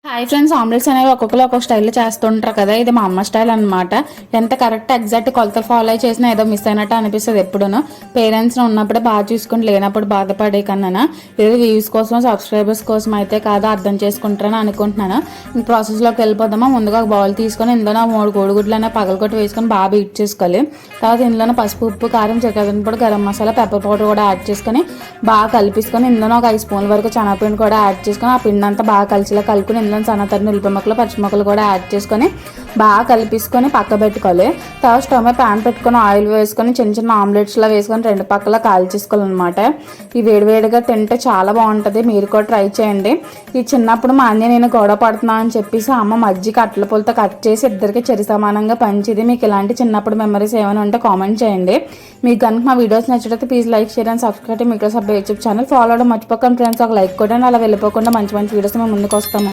Hi friends, omelettes అనేవి ఒక్కొక్కరు ఒక్కొక్క స్టైల్లో చేస్తుంటారు కదా. ఇది మా అమ్మ స్టైల్ అనమాట. ఎంత కరెక్ట్ ఎగ్జాక్ట్ కొలతలు ఫాలో చేసినా ఏదో మిస్ అయినట్టు అనిపిస్తుంది. ఎప్పుడూనూ పేరెంట్స్ ఉన్నప్పుడు బాగా చూసుకుని లేనప్పుడు బాధపడే కన్నా ఏదో వ్యూస్ కోసం సబ్స్క్రైబర్స్ కోసం అయితే కాదు, అర్థం చేసుకుంటారని అనుకుంటున్నాను. ప్రాసెస్లోకి వెళ్ళిపోదామా. ముందుగా ఒక బౌల్ తీసుకొని ఇందులో 3 కోడిగుడ్లనే పగలగొట్టి వేసుకొని బాగా బీట్ చేసుకోవాలి. తర్వాత ఇందులో పసుపు, ఉప్పు, కారం, చికెన్ పొడి, గరం మసాలా, పెప్పర్ పౌడర్ కూడా యాడ్ చేసుకొని బాగా కలిపేసుకొని ఇందులో ఒక 5 స్పూన్ల వరకు శనగపిండి కూడా యాడ్ చేసుకొని ఆ పిండి అంతా బాగా కలిసిలా కలుపుకొని ఇందులో సన్నతరిని ఉల్లిపాయ ముక్కలు, పచ్చిమిరపకాయలు కూడా యాడ్ చేసుకొని బాగా కలిపేసుకొని పక్క పెట్టుకోవాలి. తర్వాత స్టవ్ మీద ప్యాన్ పెట్టుకొని ఆయిల్ వేసుకొని చిన్న చిన్న ఆమ్లెట్స్లా వేసుకొని 2 పక్కల కాల్చేసుకోవాలన్నమాట. ఈ వేడివేడిగా తింటే చాలా బాగుంటుంది. మీరు కూడా ట్రై చేయండి. ఈ చిన్నప్పుడు మా అన్నయ్య నేను గొడవ పడుతున్నా అని చెప్పేసి అమ్మ మజ్జిగ అట్ల పూలతో కట్ చేసి ఇద్దరికి చెరి సమానంగా పంచిది. మీకు ఇలాంటి చిన్నప్పుడు మెమరీస్ ఏమైనా ఉంటే కామెంట్ చేయండి. మీకు కనుక మా వీడియోస్ నచ్చితే please like, share and subscribe. మీకు యూట్యూబ్ ఛానల్ ఫాలో అవడం మర్చిపోకండి ఫ్రెండ్స్. ఒక లైక్ కూడా అలా వెళ్ళిపోకుండా మంచి మంచి వీడియోస్ మేము ముందుకు వస్తాము.